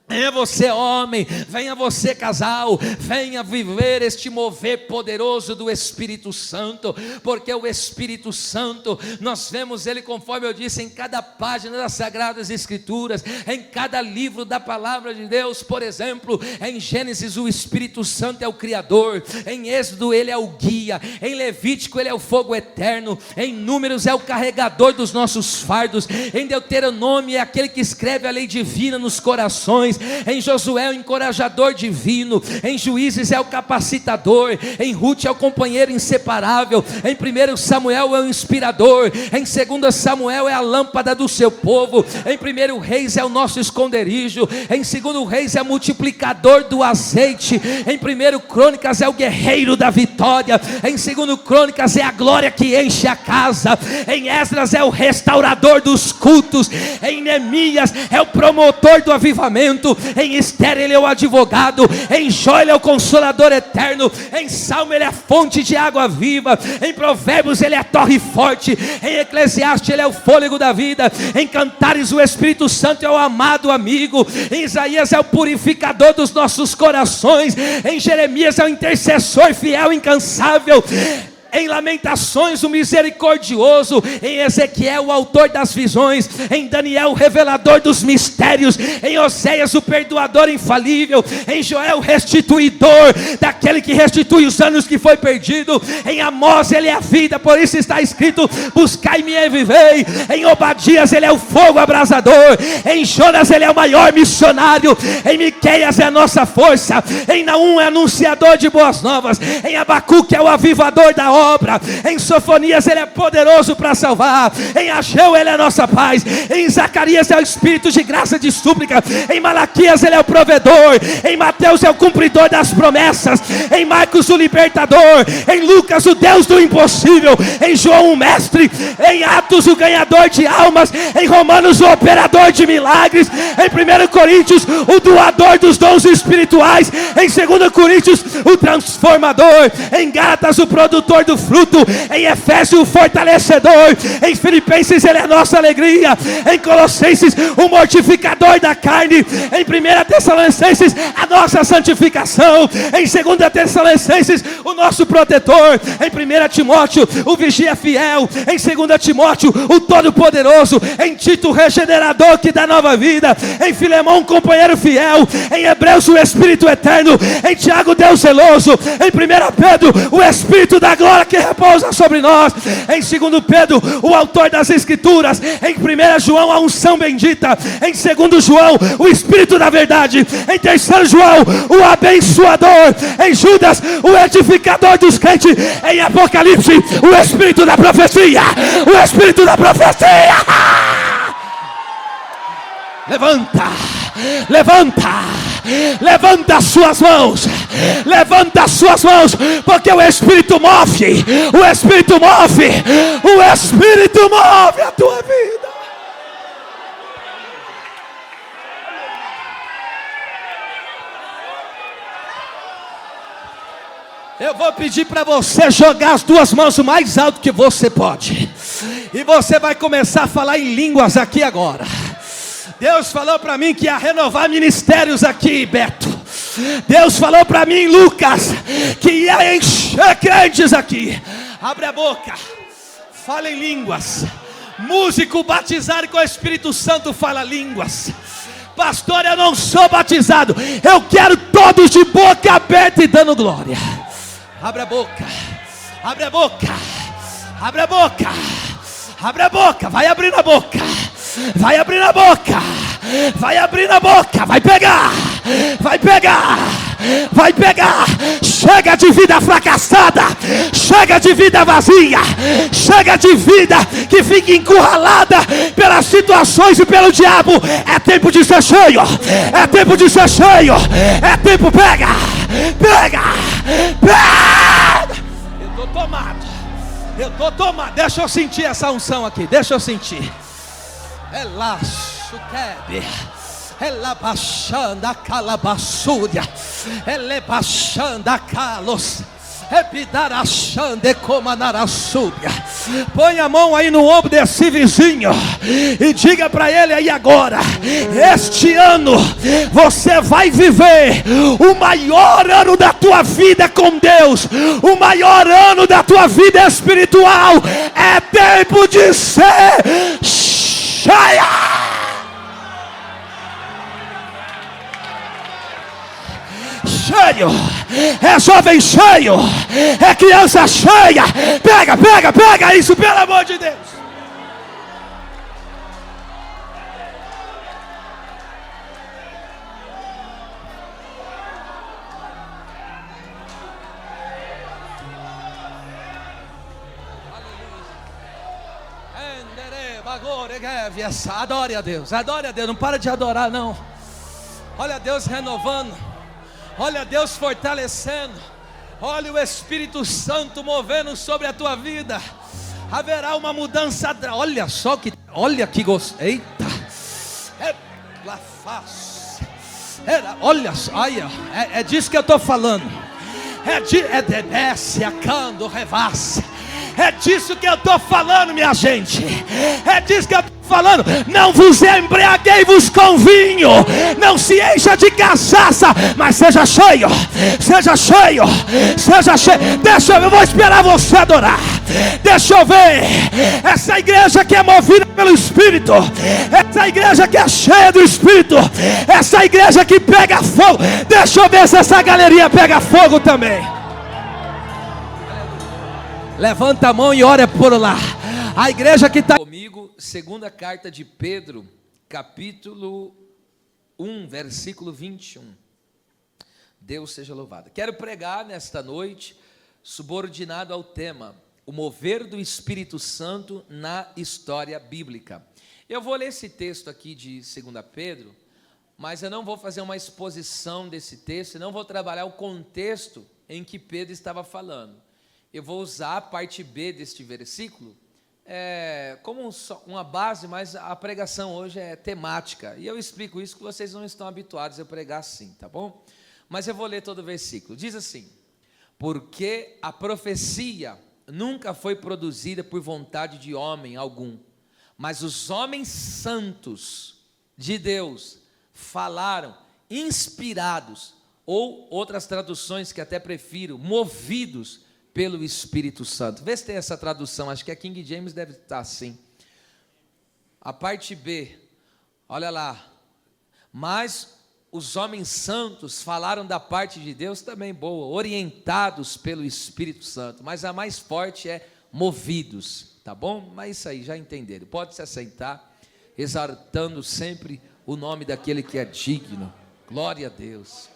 venha você homem, venha você casal, venha viver este mover poderoso do Espírito Santo, porque o Espírito Santo, nós vemos ele, conforme eu disse, em cada página das Sagradas Escrituras, em cada livro da Palavra de Deus. Por exemplo, em Gênesis o Espírito Santo é o Criador, em Êxodo ele é o guia, em Levítico ele é o fogo eterno, em Números é o carregador dos nossos fardos, em Deuteronômio é aquele que escreve a lei divina nos corações, em Josué é o encorajador divino, em Juízes é o capacitador, em Ruth é o companheiro inseparável, em 1 Samuel é o inspirador, em 2 Samuel é a lâmpada do seu povo, em 1 Reis é o nosso esconderijo, em 2 Reis é o multiplicador do azeite, em 1 Crônicas é o guerreiro da vitória, em 2 Crônicas é a glória que enche a casa, em Esdras é o restaurador dos cultos, em Neemias é o promotor do avivamento, em Esther ele é o advogado, em Jó ele é o consolador eterno, em Salmo ele é a fonte de água viva, em Provérbios ele é a torre forte, em Eclesiastes ele é o fôlego da vida, em Cantares o Espírito Santo é o amado amigo, em Isaías é o purificador dos nossos corações, em Jeremias é o intercessor fiel, incansável, em Lamentações o misericordioso, em Ezequiel o autor das visões, em Daniel o revelador dos mistérios, em Oséias o perdoador infalível, em Joel o restituidor, daquele que restitui os anos que foi perdido, em Amós ele é a vida, por isso está escrito buscai-me e vivei, em Obadias ele é o fogo abrasador, em Jonas ele é o maior missionário, em Miqueias é a nossa força, em Naum é anunciador de boas novas, em Abacuque é o avivador da obra, em Sofonias ele é poderoso para salvar, em Ageu ele é a nossa paz, em Zacarias é o espírito de graça de súplica, em Malaquias ele é o provedor, em Mateus é o cumpridor das promessas, em Marcos o libertador, em Lucas o Deus do impossível, em João o mestre, em Atos o ganhador de almas, em Romanos o operador de milagres, em 1 Coríntios o doador dos dons espirituais, em 2 Coríntios o transformador, em Gálatas o produtor do fruto, em Efésios o fortalecedor, em Filipenses ele é a nossa alegria, em Colossenses o mortificador da carne, em 1 Tessalonicenses a nossa santificação, em 2 Tessalonicenses o nosso protetor, em 1 Timóteo o vigia fiel, em 2 Timóteo o todo-poderoso, em Tito o regenerador que dá nova vida, em Filemão um companheiro fiel, em Hebreus o Espírito eterno, em Tiago Deus zeloso, em 1 Pedro o Espírito da glória que repousa sobre nós, em 2 Pedro o autor das Escrituras, em 1 João a unção bendita, em 2 João o Espírito da verdade, em 3 João o abençoador, em Judas o edificador dos crentes, em Apocalipse o Espírito da profecia, o Espírito da profecia. Levanta, levanta, levanta as suas mãos, levanta as suas mãos, porque o Espírito move, o Espírito move, o Espírito move a tua vida. Eu vou pedir para você jogar as duas mãos o mais alto que você pode, e você vai começar a falar em línguas aqui agora. Deus falou para mim que ia renovar ministérios aqui, Beto. Deus falou para mim, Lucas, que ia encher crentes aqui. Abre a boca, fala em línguas. Músico batizado com o Espírito Santo fala línguas. Pastor, eu não sou batizado, eu quero todos de boca aberta e dando glória. Abre a boca, abre a boca, abre a boca, abre a boca, vai abrindo a boca, vai abrindo a boca, vai abrindo a boca, vai pegar, vai pegar, vai pegar. Chega de vida fracassada, chega de vida vazia, chega de vida que fica encurralada pelas situações e pelo diabo. É tempo de ser cheio, é tempo de ser cheio, é tempo, pega, pega, pega. Eu tô tomado, deixa eu sentir essa unção aqui, deixa eu sentir. Ela suquebe, ela baixando a calabaçúria, ela baixando a calos, epidarachande comanarasúria. Põe a mão aí no ombro desse vizinho e diga para ele aí agora: este ano você vai viver o maior ano da tua vida com Deus, o maior ano da tua vida espiritual. É tempo de ser cheia. Cheio, é jovem cheio, é criança cheia. Pega, pega, pega isso, pelo amor de Deus. Adore a Deus, adore a Deus, não para de adorar não. Olha Deus renovando, olha Deus fortalecendo, olha o Espírito Santo movendo sobre a tua vida. Haverá uma mudança, olha só que, olha que gosto, eita, olha só, é disso que eu estou falando, desce a cando revasse. É disso que eu estou falando, minha gente. É disso que eu estou falando. Não vos embriaguei-vos com vinho, não se encha de cachaça, mas seja cheio, seja cheio, seja cheio. Deixa eu vou esperar você adorar. Deixa eu ver essa igreja que é movida pelo Espírito, essa igreja que é cheia do Espírito, essa igreja que pega fogo. Deixa eu ver se essa galeria pega fogo também. Levanta a mão e ora por lá. A igreja que está comigo, segunda carta de Pedro, capítulo 1, versículo 21. Deus seja louvado. Quero pregar nesta noite, subordinado ao tema, o mover do Espírito Santo na história bíblica. Eu vou ler esse texto aqui de 2 Pedro, mas eu não vou fazer uma exposição desse texto, não vou trabalhar o contexto em que Pedro estava falando. Eu vou usar a parte B deste versículo como uma base, mas a pregação hoje é temática. E eu explico isso que vocês não estão habituados a pregar assim, tá bom? Mas eu vou ler todo o versículo. Diz assim: porque a profecia nunca foi produzida por vontade de homem algum, mas os homens santos de Deus falaram, inspirados, ou outras traduções que até prefiro, movidos pelo Espírito Santo. Vê se tem essa tradução, acho que a King James deve estar assim. A parte B, olha lá. Mas os homens santos falaram da parte de Deus, também boa, orientados pelo Espírito Santo. Mas a mais forte é movidos, tá bom? Mas isso aí, já entenderam. Pode se assentar, exaltando sempre o nome daquele que é digno. Glória a Deus.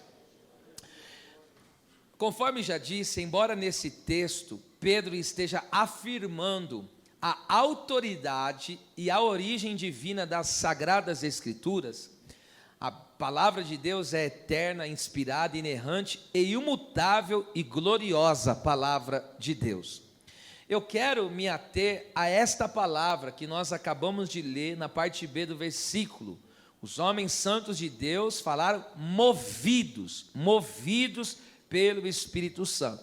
Conforme já disse, embora nesse texto Pedro esteja afirmando a autoridade e a origem divina das Sagradas Escrituras, a palavra de Deus é eterna, inspirada, inerrante e imutável e gloriosa palavra de Deus. Eu quero me ater a esta palavra que nós acabamos de ler na parte B do versículo. Os homens santos de Deus falaram movidos pelo Espírito Santo.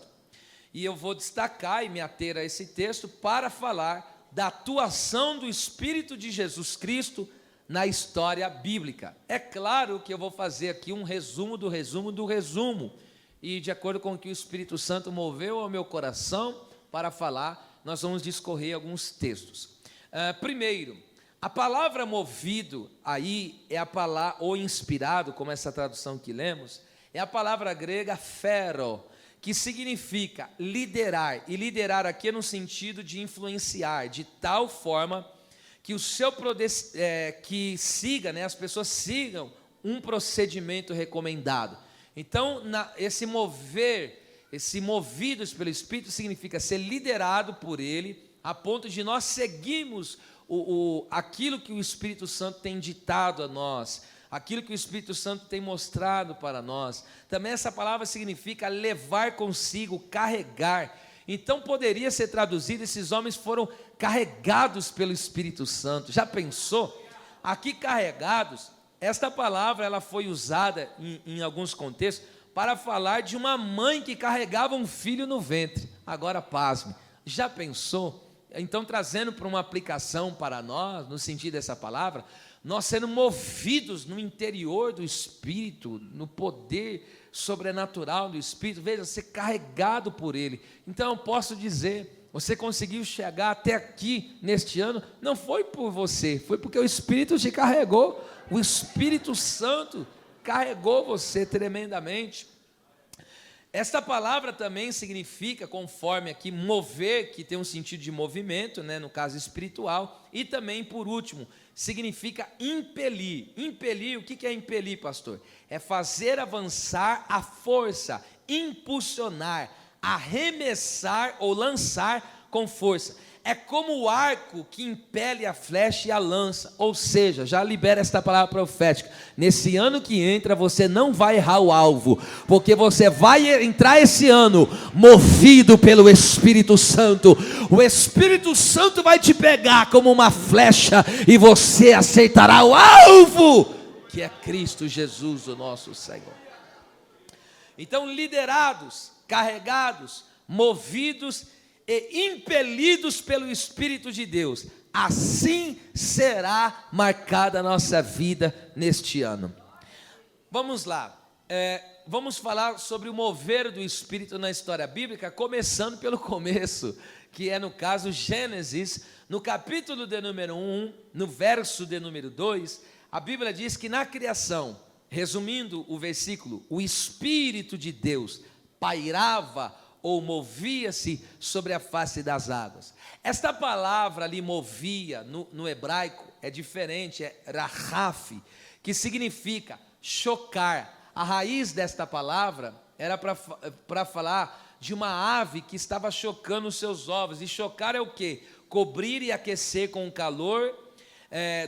E eu vou destacar e me ater a esse texto para falar da atuação do Espírito de Jesus Cristo na história bíblica. É claro que eu vou fazer aqui um resumo do resumo do resumo, e de acordo com o que o Espírito Santo moveu ao meu coração para falar, nós vamos discorrer alguns textos. Primeiro, a palavra movido aí é a palavra, ou inspirado, como essa tradução que lemos, é a palavra grega phero, que significa liderar, e liderar aqui é no sentido de influenciar, de tal forma que o seu que siga, né, as pessoas sigam um procedimento recomendado. Então, esse movidos pelo Espírito significa ser liderado por Ele, a ponto de nós seguirmos aquilo que o Espírito Santo tem ditado a nós, aquilo que o Espírito Santo tem mostrado para nós. Também essa palavra significa levar consigo, carregar. Então poderia ser traduzido: esses homens foram carregados pelo Espírito Santo. Já pensou? Aqui carregados, esta palavra ela foi usada em alguns contextos para falar de uma mãe que carregava um filho no ventre. Agora pasme, já pensou? Então, trazendo para uma aplicação para nós, no sentido dessa palavra, nós sendo movidos no interior do Espírito, no poder sobrenatural do Espírito, veja, ser carregado por Ele. Então eu posso dizer, você conseguiu chegar até aqui neste ano, não foi por você, foi porque o Espírito te carregou, o Espírito Santo carregou você tremendamente. Esta palavra também significa, conforme aqui, mover, que tem um sentido de movimento, né, no caso espiritual, e também, por último, significa impelir. Impelir, o que é impelir, pastor? É fazer avançar a força, impulsionar, arremessar ou lançar com força. É como o arco que impele a flecha e a lança, ou seja, já libera esta palavra profética, nesse ano que entra você não vai errar o alvo, porque você vai entrar esse ano movido pelo Espírito Santo. O Espírito Santo vai te pegar como uma flecha e você acertará o alvo, que é Cristo Jesus, o nosso Senhor. Então, liderados, carregados, movidos e impelidos pelo Espírito de Deus, assim será marcada a nossa vida neste ano. Vamos lá, vamos falar sobre o mover do Espírito na história bíblica, começando pelo começo, que é no caso Gênesis, no capítulo de número 1, no verso de número 2, a Bíblia diz que na criação, resumindo o versículo, o Espírito de Deus pairava ou movia-se sobre a face das águas. Esta palavra ali, movia, no hebraico, é diferente, é rahaf, que significa chocar. A raiz desta palavra era para falar de uma ave que estava chocando os seus ovos, e chocar é o quê? Cobrir e aquecer com o calor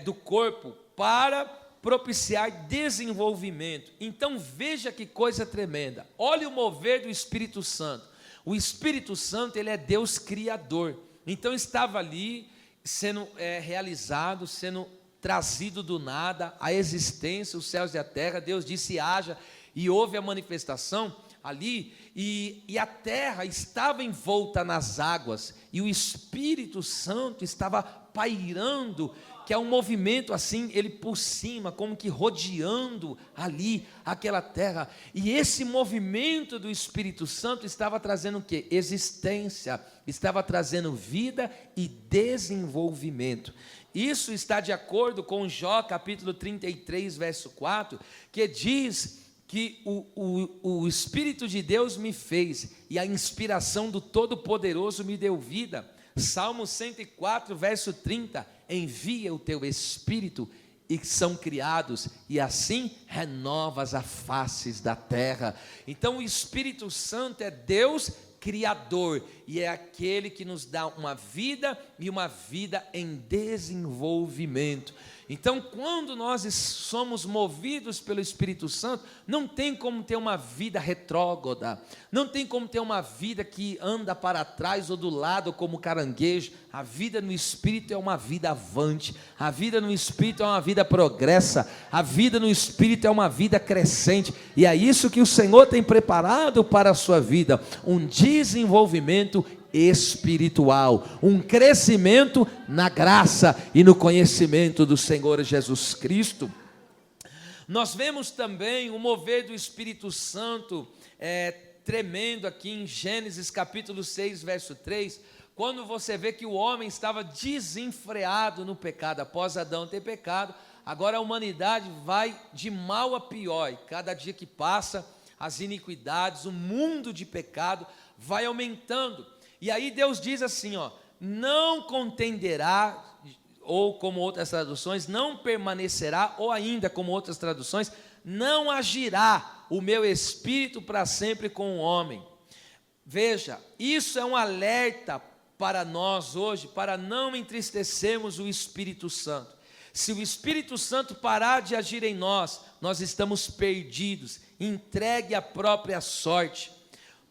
do corpo, para propiciar desenvolvimento. Então veja que coisa tremenda, olha o mover do Espírito Santo. O Espírito Santo, ele é Deus criador, então estava ali sendo realizado, sendo trazido do nada, a existência, os céus e a terra. Deus disse haja, e houve a manifestação ali, e a terra estava envolta nas águas, e o Espírito Santo estava pairando, que é um movimento assim, ele por cima, como que rodeando ali aquela terra, e esse movimento do Espírito Santo estava trazendo o quê? Existência, estava trazendo vida e desenvolvimento. Isso está de acordo com Jó capítulo 33, verso 4, que diz que o Espírito de Deus me fez, e a inspiração do Todo-Poderoso me deu vida. Salmo 104, verso 30, envia o teu Espírito e são criados, e assim renovas as faces da terra. Então o Espírito Santo é Deus criador, e é aquele que nos dá uma vida, e uma vida em desenvolvimento. Então, quando nós somos movidos pelo Espírito Santo, não tem como ter uma vida retrógrada, não tem como ter uma vida que anda para trás ou do lado como caranguejo. A vida no Espírito é uma vida avante, a vida no Espírito é uma vida progressa, a vida no Espírito é uma vida crescente, e é isso que o Senhor tem preparado para a sua vida, um desenvolvimento espiritual, um crescimento na graça e no conhecimento do Senhor Jesus Cristo. Nós vemos também o mover do Espírito Santo tremendo aqui em Gênesis capítulo 6, verso 3, quando você vê que o homem estava desenfreado no pecado. Após Adão ter pecado, agora a humanidade vai de mal a pior, e cada dia que passa, as iniquidades, o mundo de pecado vai aumentando. E aí Deus diz assim, não contenderá, ou como outras traduções, não permanecerá, ou ainda como outras traduções, não agirá o meu espírito para sempre com o homem. Veja, isso é um alerta para nós hoje, para não entristecermos o Espírito Santo. Se o Espírito Santo parar de agir em nós, nós estamos perdidos, entregue à própria sorte.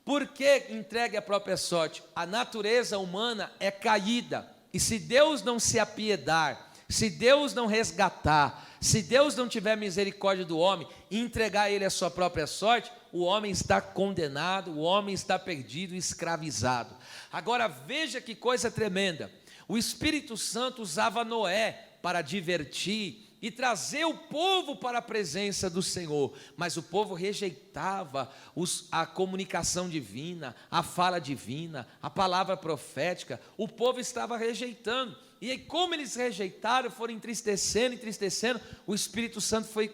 Por que entregue à própria sorte? A natureza humana é caída, e se Deus não se apiedar, se Deus não resgatar, se Deus não tiver misericórdia do homem e entregar ele à sua própria sorte, o homem está condenado, o homem está perdido, escravizado. Agora veja que coisa tremenda, o Espírito Santo usava Noé para divertir e trazer o povo para a presença do Senhor, mas o povo rejeitava a comunicação divina, a fala divina, a palavra profética. O povo estava rejeitando, e aí, como eles rejeitaram, foram entristecendo, o Espírito Santo foi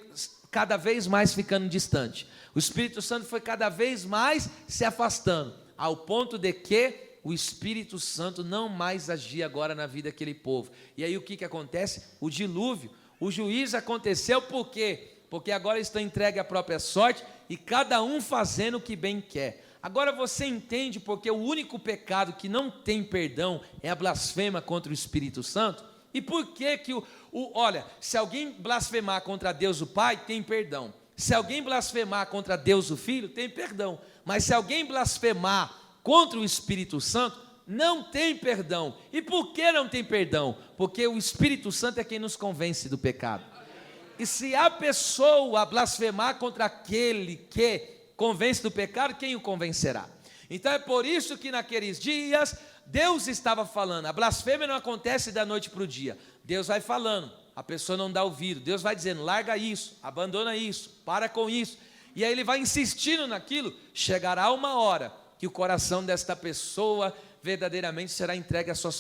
cada vez mais ficando distante, o Espírito Santo foi cada vez mais se afastando, ao ponto de que o Espírito Santo não mais agia agora na vida daquele povo. E aí o que acontece? O dilúvio, o juízo aconteceu. Por quê? Porque agora estão entregues à própria sorte, e cada um fazendo o que bem quer. Agora você entende porque o único pecado que não tem perdão é a blasfema contra o Espírito Santo? E por que olha, se alguém blasfemar contra Deus o Pai, tem perdão. Se alguém blasfemar contra Deus o Filho, tem perdão. Mas se alguém blasfemar contra o Espírito Santo, não tem perdão. E por que não tem perdão? Porque o Espírito Santo é quem nos convence do pecado. E se a pessoa blasfemar contra aquele que convence do pecado, quem o convencerá? Então é por isso que naqueles dias Deus estava falando. A blasfêmia não acontece da noite para o dia. Deus vai falando, a pessoa não dá ouvido. Deus vai dizendo, larga isso, abandona isso, para com isso. E aí ele vai insistindo naquilo. Chegará uma hora que o coração desta pessoa verdadeiramente será entregue às suas